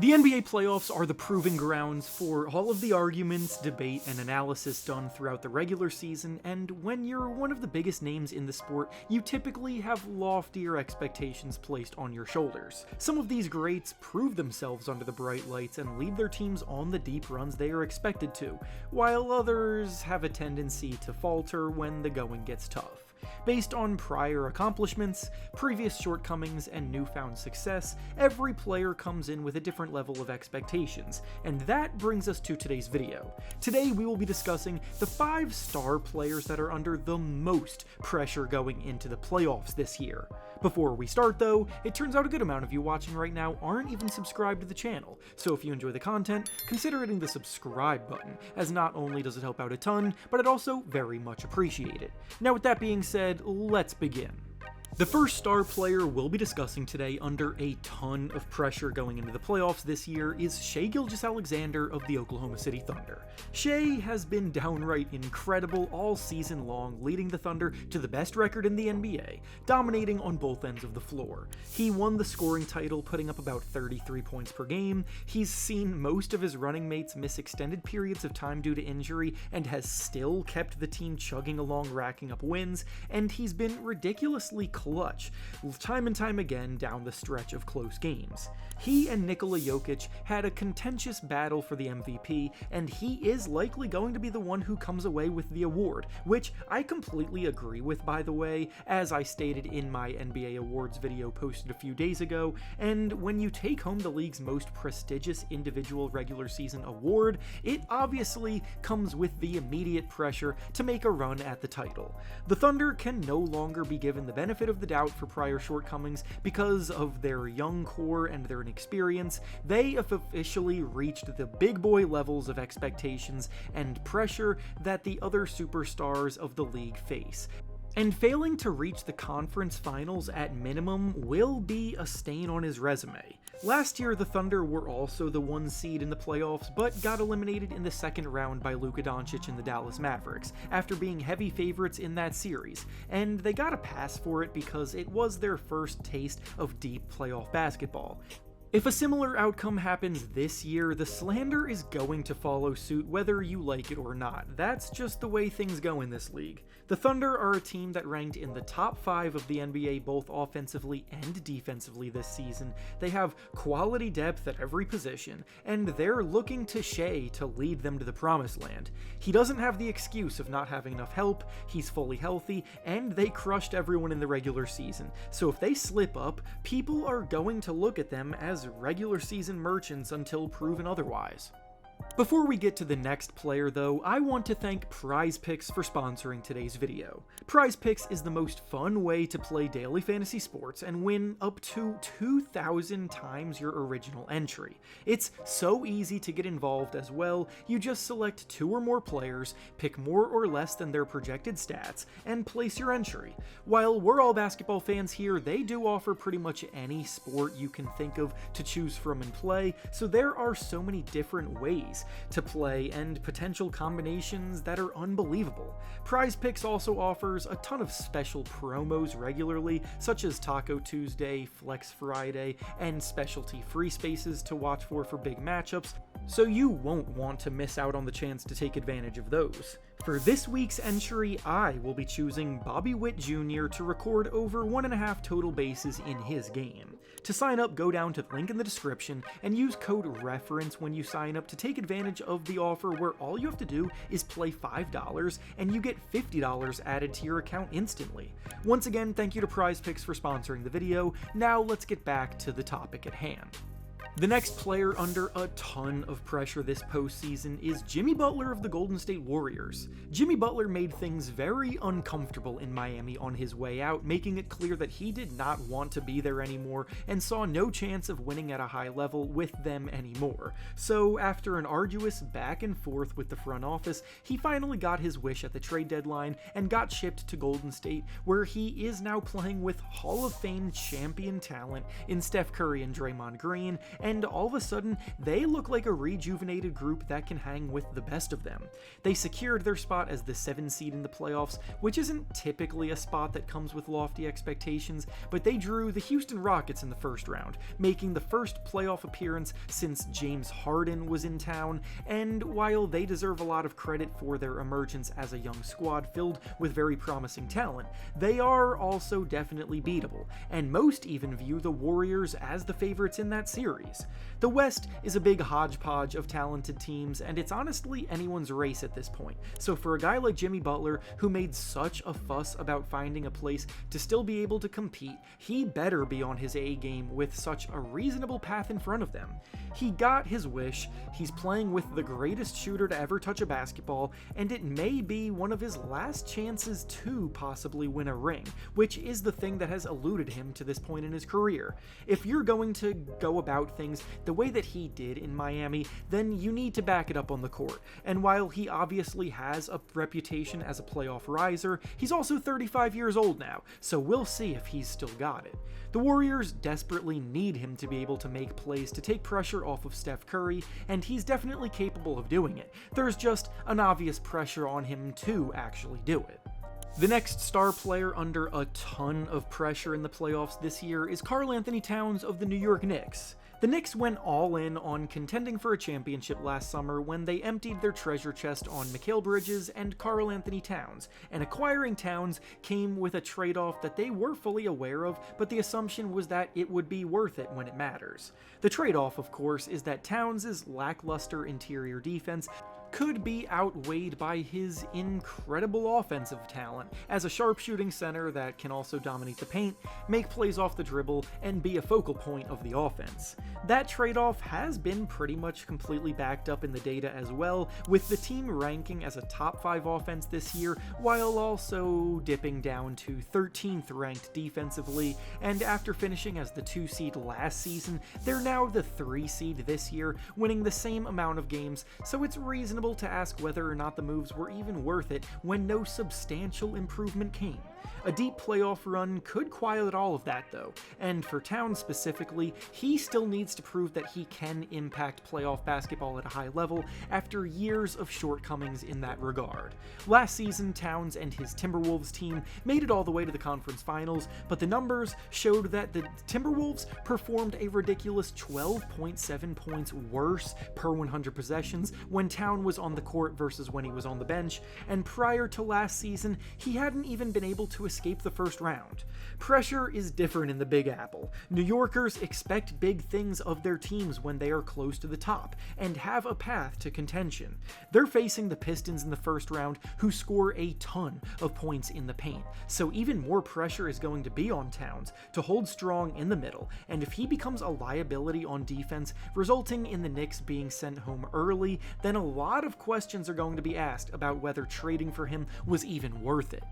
The NBA playoffs are the proving grounds for all of the arguments, debate, and analysis done throughout the regular season, and when you're one of the biggest names in the sport, you typically have loftier expectations placed on your shoulders. Some of these greats prove themselves under the bright lights and lead their teams on the deep runs they are expected to, while others have a tendency to falter when the going gets tough. Based on prior accomplishments, previous shortcomings, and newfound success, every player comes in with a different level of expectations, and that brings us to today's video. Today we will be discussing the 5 star players that are under the most pressure going into the playoffs this year. Before we start though, it turns out a good amount of you watching right now aren't even subscribed to the channel, so if you enjoy the content, consider hitting the subscribe button, as not only does it help out a ton, but I'd also very much appreciate it. Now with that being said, let's begin. The first star player we'll be discussing today under a ton of pressure going into the playoffs this year is Shai Gilgeous-Alexander of the Oklahoma City Thunder. Shai has been downright incredible all season long, leading the Thunder to the best record in the NBA, dominating on both ends of the floor. He won the scoring title, putting up about 33 points per game. He's seen most of his running mates miss extended periods of time due to injury and has still kept the team chugging along, racking up wins, and he's been ridiculously clutch, time and time again down the stretch of close games. He and Nikola Jokic had a contentious battle for the MVP, and he is likely going to be the one who comes away with the award, which I completely agree with, by the way, as I stated in my NBA awards video posted a few days ago. And when you take home the league's most prestigious individual regular season award, it obviously comes with the immediate pressure to make a run at the title. The Thunder can no longer be given the benefit of the doubt for prior shortcomings because of their young core and their inexperience. They have officially reached the big boy levels of expectations and pressure that the other superstars of the league face. And failing to reach the conference finals at minimum will be a stain on his resume. Last year, the Thunder were also the 1 seed in the playoffs, but got eliminated in the second round by Luka Doncic and the Dallas Mavericks, after being heavy favorites in that series, and they got a pass for it because it was their first taste of deep playoff basketball. If a similar outcome happens this year, the slander is going to follow suit whether you like it or not. That's just the way things go in this league. The Thunder are a team that ranked in the top 5 of the NBA both offensively and defensively this season. They have quality depth at every position, and they're looking to Shai to lead them to the promised land. He doesn't have the excuse of not having enough help, he's fully healthy, and they crushed everyone in the regular season. So if they slip up, people are going to look at them as regular season merchants until proven otherwise. Before we get to the next player though, I want to thank PrizePicks for sponsoring today's video. PrizePicks is the most fun way to play daily fantasy sports and win up to 2,000 times your original entry. It's so easy to get involved as well. You just select 2 or more players, pick more or less than their projected stats, and place your entry. While we're all basketball fans here, they do offer pretty much any sport you can think of to choose from and play, so there are so many different ways to play and potential combinations that are unbelievable. PrizePicks also offers a ton of special promos regularly, such as Taco Tuesday, Flex Friday, and specialty free spaces to watch for big matchups, so you won't want to miss out on the chance to take advantage of those. For this week's entry, I will be choosing Bobby Witt Jr. to record over 1.5 total bases in his game. To sign up, go down to the link in the description and use code REFERENCE when you sign up to take advantage of the offer where all you have to do is play $5 and you get $50 added to your account instantly. Once again, thank you to PrizePicks for sponsoring the video. Now let's get back to the topic at hand. The next player under a ton of pressure this postseason is Jimmy Butler of the Golden State Warriors. Jimmy Butler made things very uncomfortable in Miami on his way out, making it clear that he did not want to be there anymore and saw no chance of winning at a high level with them anymore. So after an arduous back and forth with the front office, he finally got his wish at the trade deadline and got shipped to Golden State, where he is now playing with Hall of Fame champion talent in Steph Curry and Draymond Green, and all of a sudden, they look like a rejuvenated group that can hang with the best of them. They secured their spot as the 7th seed in the playoffs, which isn't typically a spot that comes with lofty expectations, but they drew the Houston Rockets in the first round, making the first playoff appearance since James Harden was in town, and while they deserve a lot of credit for their emergence as a young squad filled with very promising talent, they are also definitely beatable, and most even view the Warriors as the favorites in that series. The West is a big hodgepodge of talented teams, and it's honestly anyone's race at this point, so for a guy like Jimmy Butler, who made such a fuss about finding a place to still be able to compete, he better be on his A game with such a reasonable path in front of them. He got his wish, he's playing with the greatest shooter to ever touch a basketball, and it may be one of his last chances to possibly win a ring, which is the thing that has eluded him to this point in his career. If you're going to go about things the way that he did in Miami, then you need to back it up on the court, and while he obviously has a reputation as a playoff riser, he's also 35 years old now, so we'll see if he's still got it. The Warriors desperately need him to be able to make plays to take pressure off of Steph Curry, and he's definitely capable of doing it. There's just an obvious pressure on him to actually do it. The next star player under a ton of pressure in the playoffs this year is Karl Anthony Towns of the New York Knicks. The Knicks went all in on contending for a championship last summer when they emptied their treasure chest on Mikal Bridges and Karl Anthony Towns, and acquiring Towns came with a trade-off that they were fully aware of, but the assumption was that it would be worth it when it matters. The trade-off, of course, is that Towns' lackluster interior defense could be outweighed by his incredible offensive talent as a sharpshooting center that can also dominate the paint, make plays off the dribble, and be a focal point of the offense. That trade-off has been pretty much completely backed up in the data as well, with the team ranking as a top 5 offense this year, while also dipping down to 13th ranked defensively, and after finishing as the 2 seed last season, they're now the 3 seed this year, winning the same amount of games, so it's reasonable to ask whether or not the moves were even worth it when no substantial improvement came. A deep playoff run could quiet all of that though, and for Towns specifically, he still needs to prove that he can impact playoff basketball at a high level after years of shortcomings in that regard. Last season, Towns and his Timberwolves team made it all the way to the conference finals, but the numbers showed that the Timberwolves performed a ridiculous 12.7 points worse per 100 possessions when Towns was on the court versus when he was on the bench, and prior to last season, he hadn't even been able to escape the first round. Pressure is different in the Big Apple. New Yorkers expect big things of their teams when they are close to the top, and have a path to contention. They're facing the Pistons in the first round, who score a ton of points in the paint, so even more pressure is going to be on Towns to hold strong in the middle, and if he becomes a liability on defense, resulting in the Knicks being sent home early, then a lot of questions are going to be asked about whether trading for him was even worth it.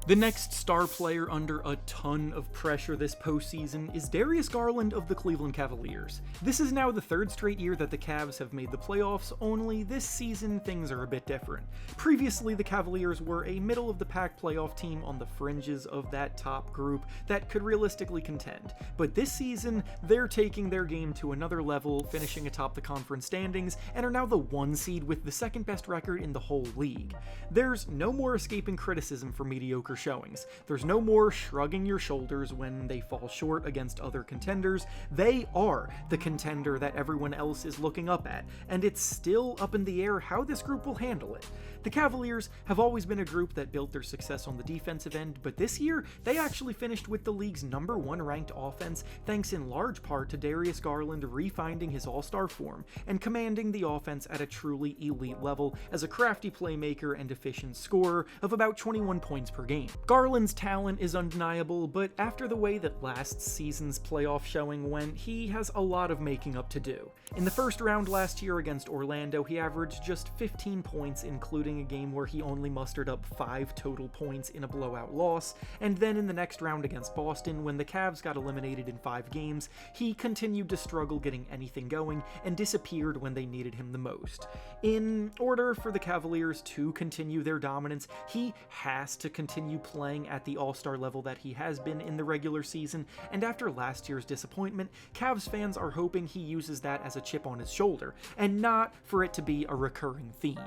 The next star player under a ton of pressure this postseason is Darius Garland of the Cleveland Cavaliers. This is now the 3rd straight year that the Cavs have made the playoffs, only this season things are a bit different. Previously, the Cavaliers were a middle-of-the-pack playoff team on the fringes of that top group that could realistically contend, but this season, they're taking their game to another level, finishing atop the conference standings, and are now the 1 seed with the 2nd best record in the whole league. There's no more escaping criticism for mediocre showings. There's no more shrugging your shoulders when they fall short against other contenders. They are the contender that everyone else is looking up at, and it's still up in the air how this group will handle it. The Cavaliers have always been a group that built their success on the defensive end, but this year, they actually finished with the league's number 1 ranked offense, thanks in large part to Darius Garland refinding his all-star form and commanding the offense at a truly elite level as a crafty playmaker and efficient scorer of about 21 points per game. Garland's talent is undeniable, but after the way that last season's playoff showing went, he has a lot of making up to do. In the first round last year against Orlando, he averaged just 15 points, including a game where he only mustered up 5 total points in a blowout loss, and then in the next round against Boston, when the Cavs got eliminated in 5 games, he continued to struggle getting anything going and disappeared when they needed him the most. In order for the Cavaliers to continue their dominance, he has to continue continue playing at the all-star level that he has been in the regular season, and after last year's disappointment, Cavs fans are hoping he uses that as a chip on his shoulder, and not for it to be a recurring theme.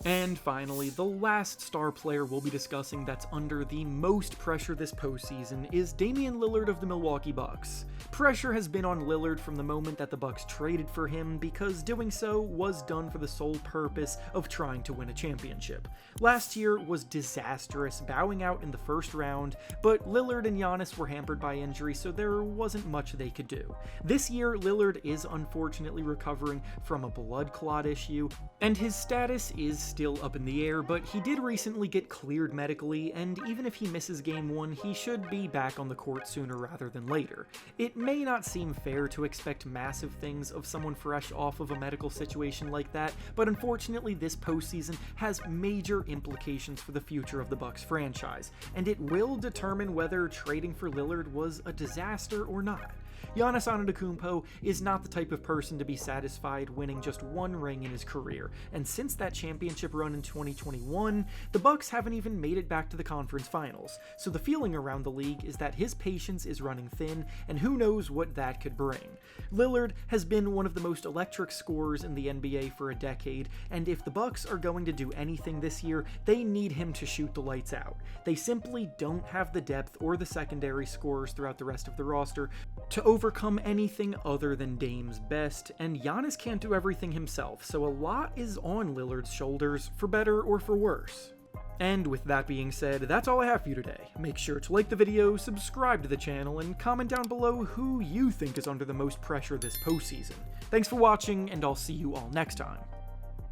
And finally, the last star player we'll be discussing that's under the most pressure this postseason is Damian Lillard of the Milwaukee Bucks. Pressure has been on Lillard from the moment that the Bucks traded for him, because doing so was done for the sole purpose of trying to win a championship. Last year was disastrous, bowing out in the first round, but Lillard and Giannis were hampered by injury, so there wasn't much they could do. This year, Lillard is unfortunately recovering from a blood clot issue, and his status is still up in the air, but he did recently get cleared medically, and even if he misses Game 1, he should be back on the court sooner rather than later. It may not seem fair to expect massive things of someone fresh off of a medical situation like that, but unfortunately this postseason has major implications for the future of the Bucks franchise, and it will determine whether trading for Lillard was a disaster or not. Giannis Antetokounmpo is not the type of person to be satisfied winning just one ring in his career, and since that championship run in 2021, the Bucks haven't even made it back to the conference finals, so the feeling around the league is that his patience is running thin, and who knows what that could bring. Lillard has been one of the most electric scorers in the NBA for a decade, and if the Bucks are going to do anything this year, they need him to shoot the lights out. They simply don't have the depth or the secondary scorers throughout the rest of the roster to overcome anything other than Dame's best, and Giannis can't do everything himself, so a lot is on Lillard's shoulders, for better or for worse. And with that being said, that's all I have for you today. Make sure to like the video, subscribe to the channel, and comment down below who you think is under the most pressure this postseason. Thanks for watching, and I'll see you all next time.